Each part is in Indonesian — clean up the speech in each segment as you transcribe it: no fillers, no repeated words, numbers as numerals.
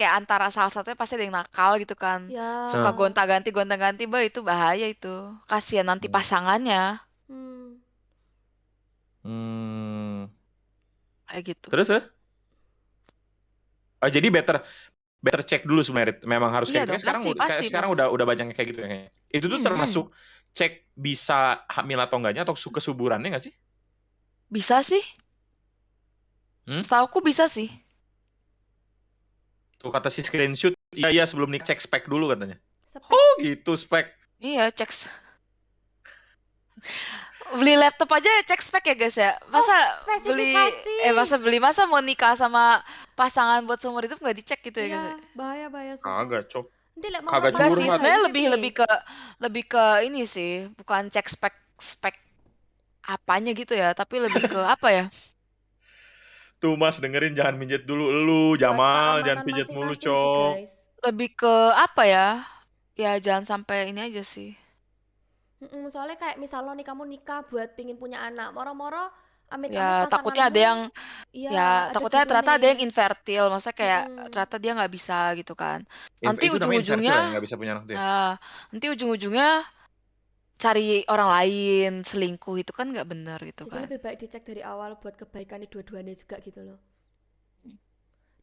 kayak antara salah satunya pasti ada yang nakal gitu kan. Suka Ya. gonta-ganti, bah itu bahaya itu. Kasihan nanti Hmm. pasangannya. Hmm. Hmm. Kayak gitu. Terus ya? Oh, jadi better better cek dulu sebenarnya. Memang harus Iya kayak gitu. dong, Kan sekarang pasti, pasti, sekarang pasti. udah banyak yang kayak gitu ya kayaknya. Itu tuh termasuk Hmm, cek bisa hamil atau enggaknya atau kesuburannya nggak sih? bisa sih. Hmm? Setauku bisa sih. Tuh kata si screenshot, iya iya sebelum nikah cek spek dulu katanya. Spek. Oh gitu spek. Iya, cek. Beli laptop aja cek spek ya guys ya. Oh, Beli, spesifikasi. masa mau nikah sama pasangan buat seumur hidup nggak dicek gitu ya guys ya? Iya, bahaya bahaya sumpah. Kagak cok. Nanti lek mau Kagak Enggak pasangan sih, curhat. HIV sebenarnya piye? lebih ke ini sih, bukan cek spek spek apanya gitu ya, tapi lebih ke apa ya? Tuh mas dengerin jangan minjet dulu lu Buat Jamal jangan keamanan pijet mulu masing-masing sih, cok. guys. Lebih ke apa ya? Ya jangan sampai ini aja sih. Soalnya kayak misal lo nih kamu nikah buat pingin punya anak, moro-moro amit-amit Ya takutnya ada pasanganmu, yang iya ada takutnya gitu ternyata ada yang nih. infertil, maksudnya kayak Mm-mm. ternyata dia nggak bisa gitu kan. Nanti Itu namanya infertil ujung-ujungnya, ya nggak bisa punya anak tuh ya. nah, nanti ujung-ujungnya cari orang lain selingkuh itu kan nggak bener gitu Jadi kan. lebih baik dicek dari awal buat kebaikan dua-duanya juga gitu loh.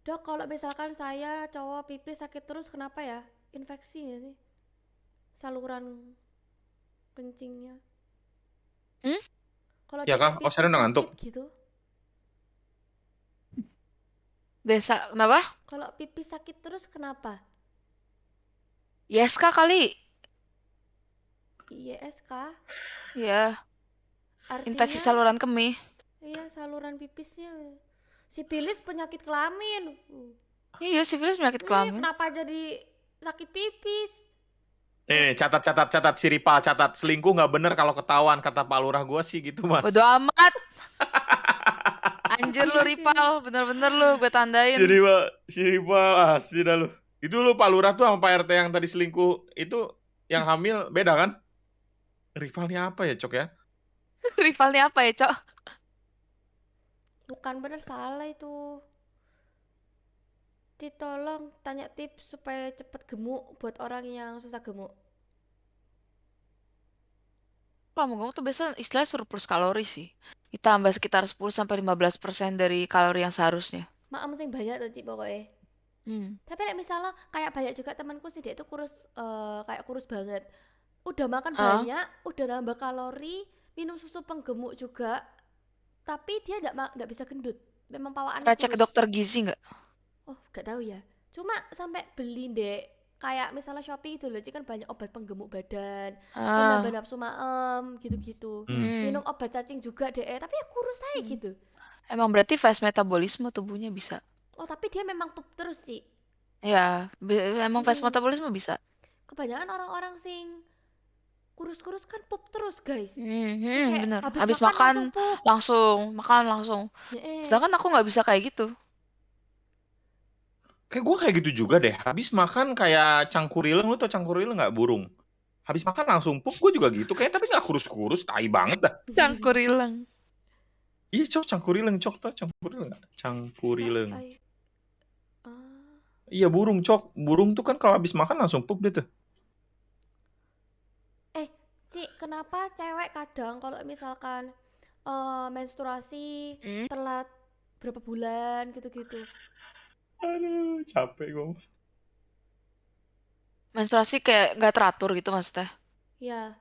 Dok, kalau misalkan saya cowok pipis sakit terus kenapa ya? Infeksi ya sih? Saluran kencingnya. Hmm? Kalau Ya kah? dedek Oh saya pipis udah ngantuk. sakit gitu. Biasa kenapa? Kalau pipis sakit terus kenapa? ISK kali. ISK Ya, infeksi artinya saluran kemih. iya saluran pipisnya. Sipilis penyakit kelamin. Iya, sifilis penyakit kelamin. Kenapa jadi sakit pipis? Nih catat si Ripa catat selingkuh nggak bener kalau ketahuan kata Pak Lurah gue sih gitu mas. Bodo amat. Anjir lu Sipilis Ripal, ini. bener-bener lu gue tandain. Si Ripa asli dah lu. Itu lu Pak Lurah tuh sama Pak RT yang tadi selingkuh itu yang hamil beda kan? Rivalnya apa ya cok ya? Rivalnya apa ya, Cok? Bukan bener salah itu. Tolong tanya tips supaya cepet gemuk buat orang yang susah gemuk. Kalau mau ngomong tuh biasa istilahnya surplus kalori sih. Ditambah sekitar 10-15% dari kalori yang seharusnya. Maaf sing banyak tuh Cik pokoknya. Hmm. Tapi misalnya kayak banyak juga temanku sih dia itu kurus kayak kurus banget. Udah makan Ah, banyak, udah nambah kalori, minum susu penggemuk juga, tapi dia nggak bisa gendut. Memang pawaannya pernah cek ke kurus. dokter gizi nggak? Oh, gak tahu ya. Cuma sampai beli deh kayak misalnya Shopee itu loh, Ci, kan banyak obat penggemuk badan, penambah Ah, nafsu maem, gitu-gitu. Hmm. Minum hmm. obat cacing juga deh, tapi ya kurus aja Hmm. gitu. Emang berarti fast metabolisme tubuhnya bisa. Oh, tapi dia memang pup terus, Ci. Ya, emang fast Mm-mm. metabolisme bisa. Kebanyakan orang-orang sing kurus-kurus kan pup terus, guys. Sing kayak Bener. habis Habis makan makan langsung pup. makan langsung. Heeh. Sedangkan aku nggak bisa kayak gitu. Kayak gue kayak gitu juga deh. Habis makan kayak cangkurileng, lu tau cangkurileng nggak burung? Habis makan langsung pup, gue juga gitu. Kayak tapi nggak kurus-kurus, tai banget dah. Cangkur hilang. Iya cok, cangkurileng cok tau cangkurileng nggak? Enggak, Cangkurileng. ay. Ah. Iya burung cok, burung tuh kan kalau habis makan langsung pup dia tuh. Eh, Cik, kenapa cewek kadang kalau misalkan menstruasi Hmm? telat berapa bulan gitu-gitu? Aduh, capek gue. Menstruasi kayak nggak teratur gitu maksudnya. Ya,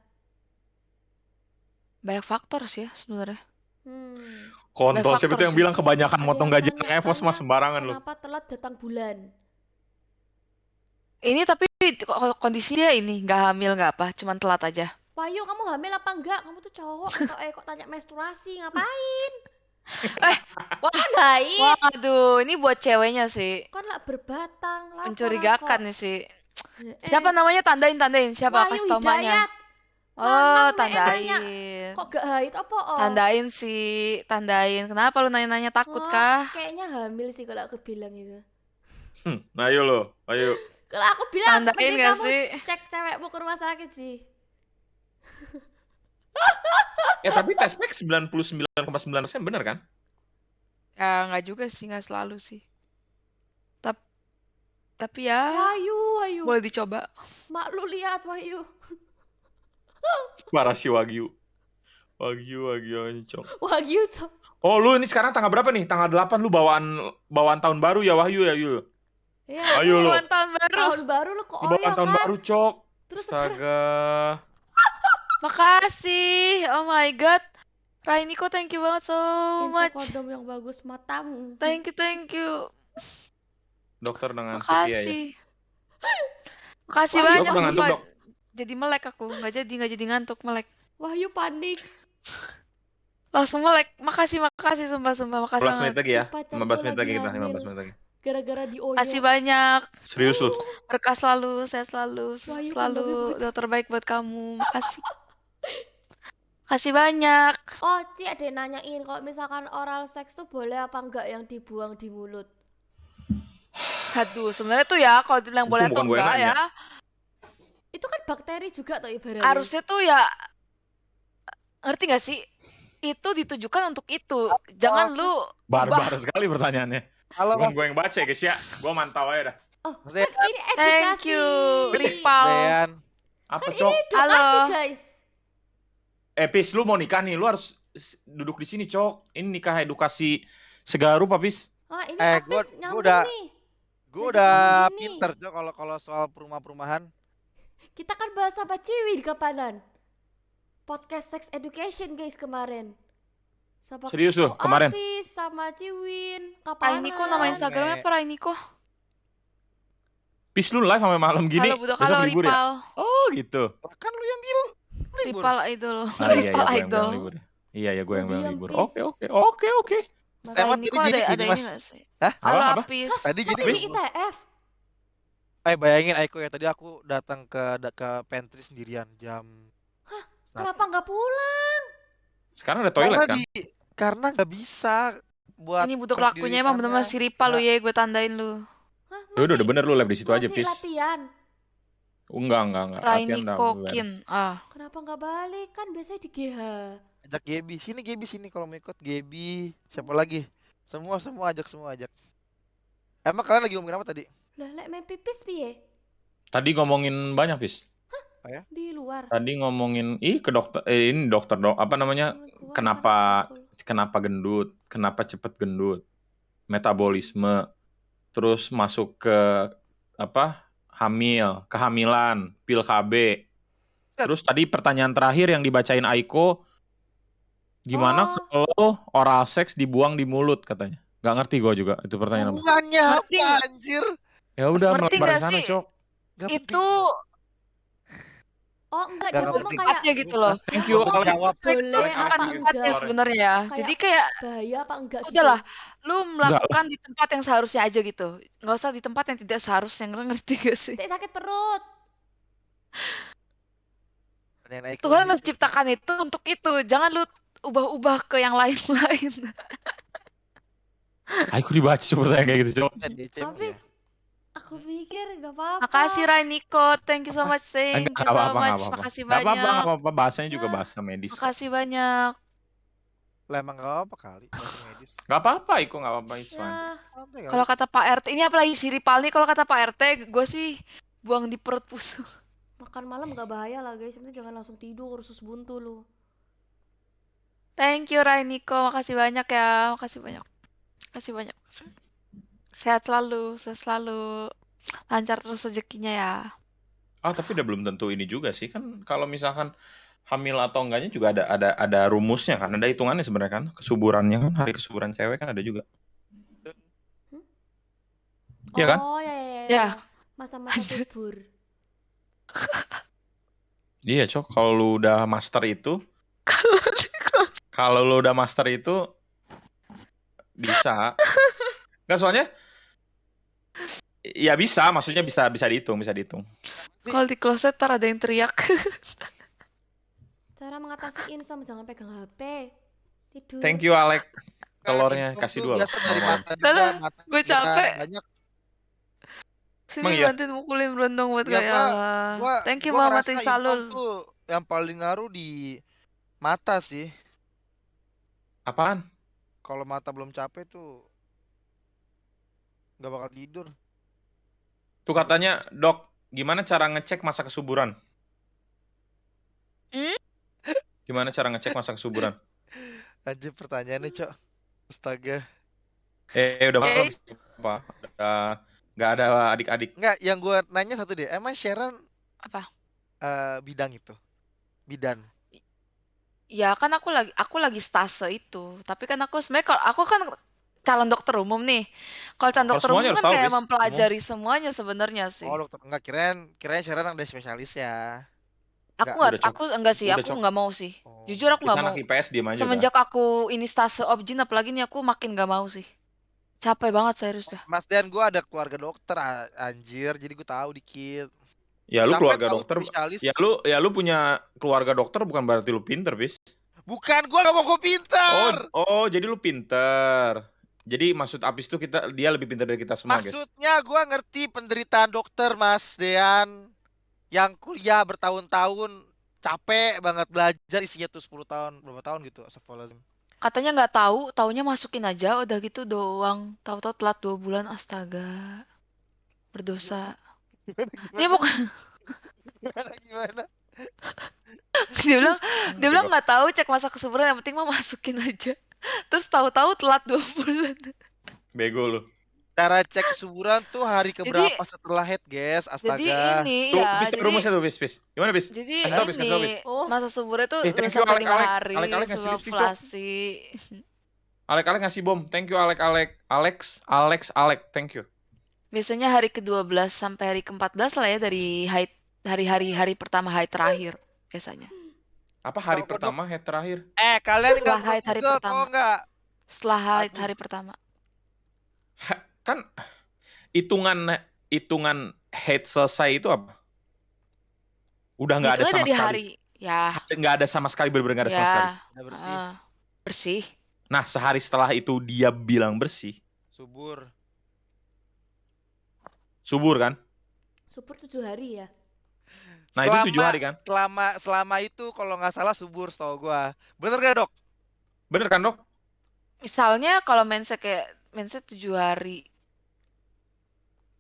Banyak faktor sih ya sebenarnya. hmm. Banyak Kontol siapa faktor itu yang sih. bilang Nih, kebanyakan ada motong yang gaji anak Evos tanya mas sembarangan lu. kenapa telat datang bulan? Ini tapi kondisinya ini nggak hamil nggak apa, cuman telat aja. Wahyu, kamu hamil apa enggak? Kamu tuh cowok ketok kok tanya menstruasi, ngapain? Eh, wah, Kan haid, waduh, ini buat ceweknya sih. kan lah berbatang, laporan Mencurigakan kok. nih sih. Siapa Eh, namanya? Tandain. Siapa? Wahyu Kasih tau maknya. Hidayat, Oh, lanang me nanya, tandain. kok gak haid apa oh? Tandain sih, tandain. Kenapa lu nanya-nanya takut Oh, kah? kayaknya hamil sih kalau aku bilang itu. Ayo lo, ayo. Kalau aku bilang, Tandain mending gak kamu sih? cek cewekmu ke rumah sakit sih. Tapi tes pack 99,9% bener kan? Ya, nggak juga sih, nggak selalu sih. Tapi Tapi ya Wahyu. boleh dicoba. Mak lu lihat Wahyu. Parah si Wagyu. Wagyu Cok. Wahyu Cok. Oh, lu ini sekarang tanggal berapa nih? Tanggal 8 lu bawaan tahun baru ya Wahyu ya, Yul. Iya, Ayo lu. Bawaan tahun baru. tahun baru lu kok Lu bawaan tahun kan? baru, Cok. Terus sekarang Astaga. Makasih. Oh my god. Rainiko, thank you banget so info much. kondom yang bagus matang. Thank you. Dokter udah ngantuk ya. Makasih. Makasih Wah, banyak Dok, udah ngantuk, sumpah. Dok. Jadi melek aku, nggak jadi ngantuk, melek. Wahyu panik. Langsung melek. Makasih sumpah, makasih 15 banget. menit lagi ya. Pacarku 15 menit lagi lagi kita, hamil. 15 menit lagi. Gara-gara dioyo. Makasih banyak. Serius lu. Berkah selalu, sehat selalu, Wahyu, kondomnya selalu bocor. dokter baik buat kamu. Makasih. Makasih banyak. Oh, Ci ada yang nanyain kalau misalkan oral seks tuh boleh apa enggak yang dibuang di mulut? Aduh, sebenarnya tuh ya kalau dibilang Itu boleh atau bukan gue yang enggak nanya. ya, Itu kan bakteri juga tuh ibaratnya. harusnya tuh ya, ngerti gak sih? Itu ditujukan untuk itu. Jangan lu Barbar sekali pertanyaannya. Halo, Bukan gue yang baca ya guys ya. Gue mantau aja dah. Oh, Mas kan Dean. ini edukasi. Thank you, Rival. Dean. Apa, Kan Cok? ini edukasi, Halo. guys. Pis, lu mau nikah nih. Lu harus duduk di sini, Cok. Ini nikah edukasi segala rupa, Pis. Ah, ini Gua Apis nyambung udah- nih. Gue Ngajak udah ngomong gini. pinter Cok kalau soal perumahan. Kita kan bahas sama Ciwi di kapanan. Podcast Sex Education guys kemarin. Sama Serius lu, Ko kemarin? Apis sama Ciwin. Kapanan. Rainiko, nama Instagramnya apa Rainiko? Pis, lu live sampai malam gini. Halo Budok, Besok halo libur ya? Rival. Oh, gitu. Kan lu yang bilang libur. Rival Idol. Ah, iya, Rival gue yang Idol. bilang libur. Iya, gue yang bilang Diam, libur. Pis. Oke. Emang Rainiko jadi ada gini, ini Mas. nggak sih? Hah? Halo Apa? Apis. Tadi jadi Masih Mas. di ITF. Bayangin Aiko ya, tadi aku datang ke pantry sendirian jam. Kenapa nggak pulang? Sekarang ada toilet kan? Karena nggak bisa buat Ini Budok berdiri lakunya emang sana. bener-bener si Rival lu Nggak. ya, gue tandain lu. Hah, Ya udah bener lu live di situ aja, masih Pis. latihan. Enggak. Latihan udah Rainiko beres. Kin. Ah, Kenapa nggak balik? Kan biasanya di GH. Ajak Gebi sini kalau mau ikut Gebi. Siapa lagi? Semua ajak. Emang kalian lagi ngomongin apa tadi? Lah, lek main pipis piye? Tadi ngomongin banyak, Pis. Di luar. Tadi ngomongin ke dokter, ini dokter apa namanya? Gua Kenapa makan kenapa gendut? Kenapa cepet gendut? Metabolisme. Terus masuk ke apa? Kehamilan, pil KB. Terus tadi pertanyaan terakhir yang dibacain Aiko, gimana Oh. kalau oral seks dibuang di mulut katanya? Gak ngerti gue juga itu pertanyaan apa. Hubungannya Ngerti apa nggak? anjir? Ya udah Ngerti melebar nggak ke sana, sih? Cok. Gak Itu Oh, enggak, Nggak dia ngerti. ngomong kayak tempatnya gitu loh. Thank you, Langsung Alex. jawab. boleh Itu apa bukan tempatnya enggak. sebenarnya ya. Kayak- Jadi kayak Bahaya apa enggak gitu. udahlah, lu melakukan di tempat yang seharusnya aja gitu. Nggak usah di tempat yang tidak seharusnya, ngerti gak sih? Kayak sakit perut. Pertanyaan Aiko Tuhan ini. menciptakan itu untuk itu. Jangan lu ubah-ubah ke yang lain-lain. Aiko dibaca pertanyaan kayak gitu, Cok. Habis aku pikir enggak apa-apa. Makasih Rainiko, thank you so much, thank you so much. Makasih Gak banyak. apa-apa. Bahasanya juga bahasa medis. Makasih banyak. Lah emang gak apa kali bahasa medis. Gak apa-apa, Iko gak apa-apa. It's fine. Ya, Santai kali. Kalau kata Pak RT, ini apalagi si Ripal nih, kalau kata Pak RT, gue sih buang di perut busuk. makan malam enggak bahaya lah guys. Yang penting jangan langsung tidur usus buntu lu. Thank you Rainiko, makasih banyak ya, makasih banyak. Makasih banyak. Sehat selalu, lancar terus rezekinya ya. Ah, tapi udah belum tentu ini juga sih kan. Kalau misalkan hamil atau enggaknya juga ada rumusnya kan, ada hitungannya sebenarnya kan. Kesuburannya kan, hari kesuburan cewek kan ada juga. Iya kan? Oh, Ya. ya. Masa-masa subur. Iya, Cok. Kalau lu udah master itu, bisa. Enggak, soalnya ya bisa, maksudnya bisa dihitung. Kalau di kloset ntar ada yang teriak. Cara mengatasi insomnia jangan pegang HP. Tidur. Thank you, Alek. Telurnya Insomnia kasih tuh 2 biasa dari loh. mata juga, Alah, mata gue pikiran, capek. banyak. Sini Emang iya? bantuin mukulin berondong buat Ya, gue ya Pak. Allah. Thank you Gua Mama ngerasa Trisalul. insomnia tuh yang paling ngaruh di mata sih. Apaan? Kalau mata belum capek tuh nggak bakal tidur. Tuh katanya, Dok, gimana cara ngecek masa kesuburan? Hmm? Gimana cara ngecek masa kesuburan? Anjir pertanyaannya, Cok. Astaga. Udah maaf Eh, apa? Udah nggak ada adik-adik. Enggak, yang gue nanya satu deh. Emang Sharon apa? bidang itu? Bidan. Ya kan aku lagi stase itu. Tapi kan aku sebenarnya kalau aku kan calon dokter umum nih. Kalau calon Kalau dokter semuanya umum harus kan tahu, kayak Bis. Umum. mempelajari semuanya sebenarnya sih. Oh, dokter. Enggak, kirain Sharon ada spesialis ya. Aku Enggak. Udah, Cok. aku enggak sih, Udah, aku Cok. nggak mau sih. Oh. Jujur aku Kita nggak mau. anak IPS diem aja udah. Semenjak aku ini stase obgyn apalagi nih aku makin nggak mau sih. Capek banget serius dah. Mas Dian, gue ada keluarga dokter anjir, jadi gue tahu dikit. Ya lu Capek keluarga tahu dokter. spesialis. Ya lu punya keluarga dokter bukan berarti lu pinter, Bis. Bukan, gue gak mau gue pinter. Jadi lu pinter. Jadi maksud Apis tuh dia lebih pintar dari kita semua, guys. Maksudnya gue ngerti penderitaan dokter, Mas Dean. Yang kuliah bertahun-tahun, capek banget belajar, isinya tuh 10 tahun, berapa tahun gitu. Astagfirullahaladzim. Katanya nggak tahu, taunya masukin aja udah gitu doang. Tahu-tahu telat 2 bulan, astaga. Berdosa. Dia mau Gimana? dia bilang nggak tahu cek masa kesuburan, yang penting mah masukin aja. Terus tahu-tahu telat 2 bulan. Bego lu. Cara cek kesuburan tuh hari Jadi keberapa setelah head, guys? jadi Astaga. ini Tuh, ya, Bis, jadi rumusnya tuh, Bis. Gimana, Bis? jadi Kasih tau, Bis, kasih tau, Bis. ini Oh. masa suburnya tuh Thank you, sampai 5 Alek. hari Alek ngasih sebelum lipstick, Cok. ovulasi. Alek ngasih bom. Thank you, Alek. Alek. Thank you. Biasanya hari ke-12 sampai hari ke-14 lah ya dari haid hari pertama haid terakhir biasanya. Apa hari Kalau pertama, head terakhir? Kalian nggak Setelah perlu haid hari Google, pertama. tau nggak? Setelah haid Aduh. hari pertama. Kan hitungan head selesai itu apa? Udah nggak ada Hitungnya sama dari sekali. hari ya Nggak ada sama sekali, bener-bener nggak ada sama sekali. Udah bersih. bersih. Nah, sehari setelah itu dia bilang bersih. Subur. Subur kan? Subur 7 hari ya. Nah, itu 7 hari kan? Selama itu kalau nggak salah subur setahu gua. Bener gak, Dok? Bener kan, Dok? Misalnya kalau mensnya 7 hari.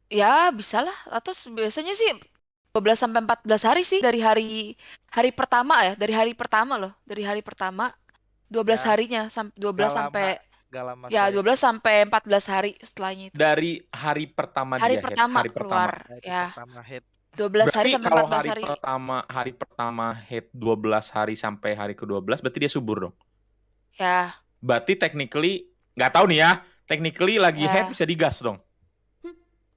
Ya, bisa lah. Atau biasanya sih 12 sampai 14 hari sih dari hari pertama ya, dari hari pertama loh. Dari hari pertama 12 Ya. harinya 12 sampai Gak lama ya sekali. 12 sampai 14 hari setelahnya itu. Dari hari pertama Hari dia head, pertama hari keluar pertama. Hari ya. pertama head. 12 hari Berarti sampai kalau 14 hari. hari pertama head 12 hari sampai hari ke-12 berarti dia subur dong. Ya, Berarti technically nggak tahu nih ya, technically lagi Ya. head bisa digas dong.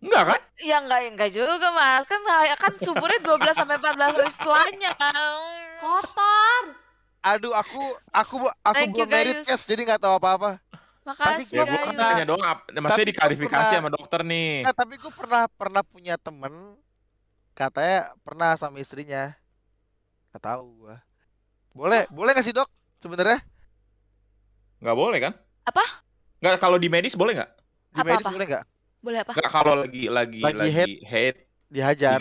Enggak kan? ya enggak juga Mas. Kan suburnya 12 sampai 14 hari setelahnya. Kotor. Aduh, aku Thank you, belum merit, guys. guys, jadi nggak tahu apa-apa. Makasih Ya gue Gayus. nanya dong, maksudnya Tapi diklarifikasi gua sama dokter nih. Nah, tapi gue pernah punya temen, katanya pernah sama istrinya. Nggak tahu gua. Boleh nggak sih, Dok? Sebenarnya? Nggak boleh kan? Apa? Nggak, kalau di medis boleh nggak? Di Apa? medis boleh nggak? Boleh apa? Nggak, kalau lagi Lagi head Dihajar.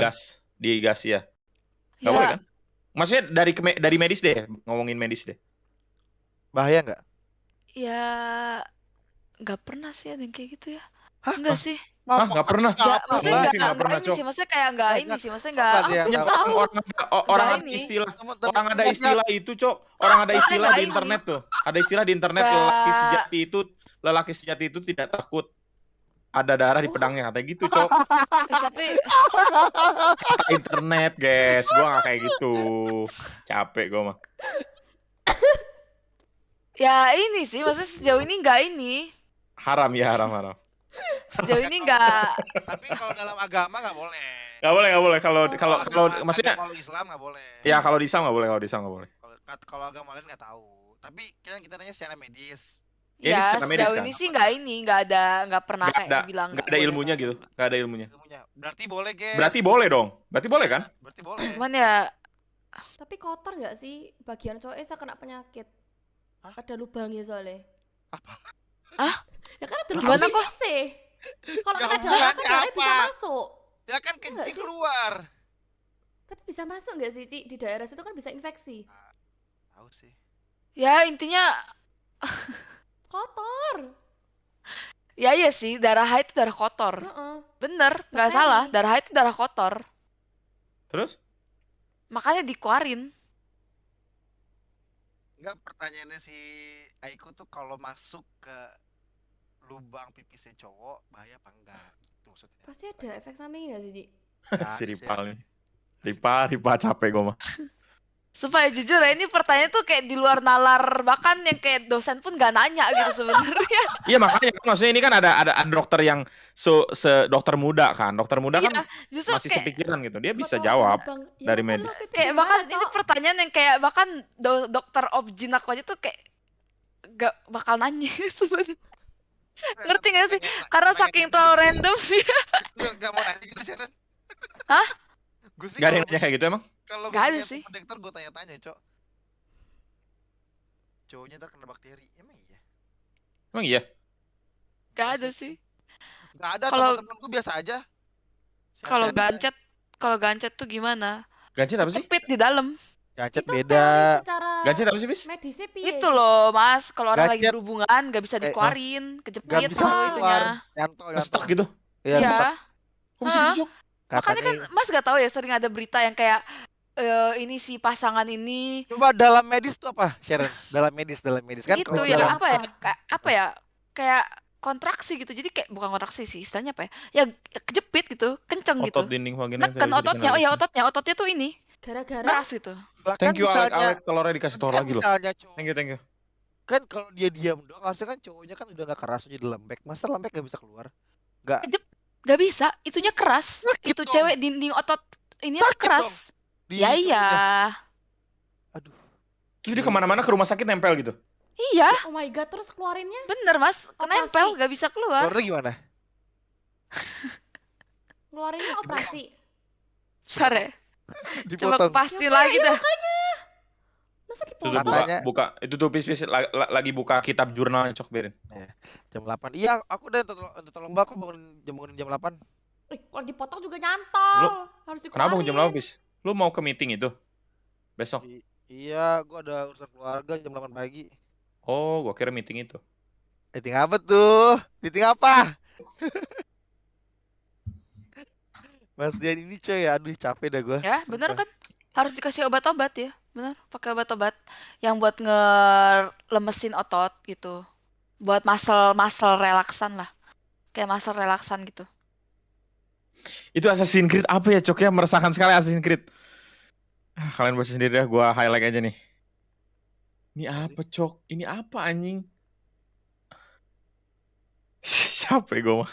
digas ya. Nggak boleh kan? Maksudnya dari medis deh, ngomongin medis deh. Bahaya nggak? Ya nggak pernah sih ada yang kayak gitu ya. Hah? Enggak sih. Hah, nggak pernah? Nggak, maksudnya Mungkin nggak nggak pernah, ini Cok. sih, maksudnya kayak nggak ini sih, maksudnya nggak Nggak ada yang Ya, tahu. orang ada ini. istilah. Temen-temen Orang ada banyak. istilah itu, Cok. Orang ada istilah Nggak di ini. internet tuh. Ada istilah di internet, Nggak. lelaki sejati itu tidak takut ada darah di pedangnya, katanya gitu, Cok. Tapi Kata internet, guys. Gua nggak kayak gitu. Capek gua mah. ya ini sih, maksudnya sejauh ini nggak ini. Haram ya, haram. Sejauh ini nggak. Tapi kalau dalam agama nggak boleh. Nggak boleh. Kalau agama- maksudnya agama Islam nggak boleh. ya kalau di Islam nggak boleh, Kalau agama lain nggak tahu. Tapi kita nanya secara medis. Ya, ini Ya, secara medis sejauh kan? ini sih nggak pernah Nggak kayak bilang nggak ada boleh ilmunya atau gitu, apa. nggak ada ilmunya. Berarti boleh, guys. Berarti boleh dong. Berarti boleh kan? Berarti boleh. Cuman ya Tapi kotor nggak sih bagian cowoknya saya kena penyakit? Hah? Ada lubangnya soalnya. Apa? Ya kan ada Gimana lubang kok? sih. Kalau Ya kena darah kan hubungannya darahnya bisa apa? masuk. Ya kan Enggak kencing sih. keluar. Tapi bisa masuk nggak sih, Ci? Di daerah situ kan bisa infeksi. Tahu sih. ya intinya Kotor. Ya iya sih, darah haid itu darah kotor. Heeh. Bener, nggak Bakteri. salah. Darah haid itu darah kotor. Terus? Makanya dikeluarin. Enggak, pertanyaannya si Aiko tuh kalau masuk ke lubang pipisnya cowok bahaya apa enggak gitu maksudnya. Pasti ada efek samping nggak sih, Ci? Nggak Si ada sih. Ripal nih. Ripa capek gue mah. Supaya jujur ya, ini pertanyaan tuh kayak di luar nalar. Bahkan yang kayak dosen pun nggak nanya gitu sebenarnya. Iya makanya kan, maksudnya ini kan ada dokter yang dokter muda kan. Dokter muda Iya, kan justru masih kayak sepikiran gitu. Dia Kok bisa tahu jawab lubang? Ya dari masa lu medis. pipis kayak di bahkan mana, ini Cok? pertanyaan yang kayak bahkan dokter obgyn aku aja tuh kayak gak bakal nanya sebenarnya. Ngerti gak sih? Karena saking terlalu random ya. Gak mau nanya gitu Sharon. Hah? Gue sih Gak ada yang nanya kayak gitu emang? kalau gue Gak ada punya sih. temen dokter gue tanya-tanya, Cok. Cowoknya ntar kena bakteri. Emang iya? Emang iya? Gak ada sih. Gak ada, Kalau teman-teman gue biasa aja. kalau Sehat-sehat aja. gancet tuh gimana? Gancet apa sih? Kejepit di dalam. Gancet Itu beda. teori secara Gancet apa sih, Bis? medisnya piye, Itu Ci? loh, Mas. Kalau orang lagi Gancet. berhubungan gak bisa dikeluarin, Gak kejepit bisa tuh Nyantol. itunya. keluar. Nyantol, Stuck nyantol. gitu? Iya, Iya. stuck. Kok bisa Hah? gitu, Cok? Makanya kan Katanya. Mas gak tahu ya, sering ada berita yang kayak ini si pasangan ini Coba dalam medis tuh apa, Sharon? Dalam medis kan itu kalau ya dalam apa ya kayak kontraksi gitu, jadi kayak bukan kontraksi sih istilahnya apa ya kejepit gitu kenceng gitu, Otot dinding vagina neken tidak bisa ototnya, oh dikenali. ya ototnya tuh ini Gara-gara keras gitu. kan Thank you, Alek. misalnya Telurnya dikasih telur kan lagi loh. misalnya cowok Thank you. kan kalau dia diam doang harusnya kan cowoknya kan udah gak keras jadi lembek. Masa lembek gak bisa keluar? Gak Gak bisa, itunya keras, sakit itu dong. cewek dinding otot ini tuh Sakit keras di ya iya cowoknya. Aduh. Terus dia kemana-mana ke rumah sakit nempel gitu? iya Oh my god, terus keluarinnya bener Mas, nempel gak bisa keluar. Keluarnya gimana? ngeluarinnya operasi. Sare coba Dipotong. pastiin lagi dah. Masa Itu tuh dipotong? Katanya- buka itu tuh pis lagi buka kitab jurnalnya, Cok, biarin. Jam 8. Iya, aku udah tolong Mbak, aku bangun jam 8. Kalau dipotong juga nyantol. Harus dikeluarin. Kenapa jam 8, Pis? Lu mau ke meeting itu? Besok? Iya, gua ada urusan keluarga jam 8 pagi. Oh, gua kira meeting itu. Meeting apa tuh? Meeting apa? Mas Dian ini coy, aduh capek dah gua. Ya, bener sumpah. kan? Harus dikasih obat-obat ya. Bener, pakai obat-obat yang buat ngelemesin otot gitu. Buat muscle relaksan lah. Kayak muscle relaksan gitu. Itu Assassin's Creed apa ya, Cok, ya? Meresahkan sekali Assassin's Creed. Kalian baca sendiri dah, gua highlight aja nih. Ini apa, Cok? Ini apa, anjing? Capek gua mah.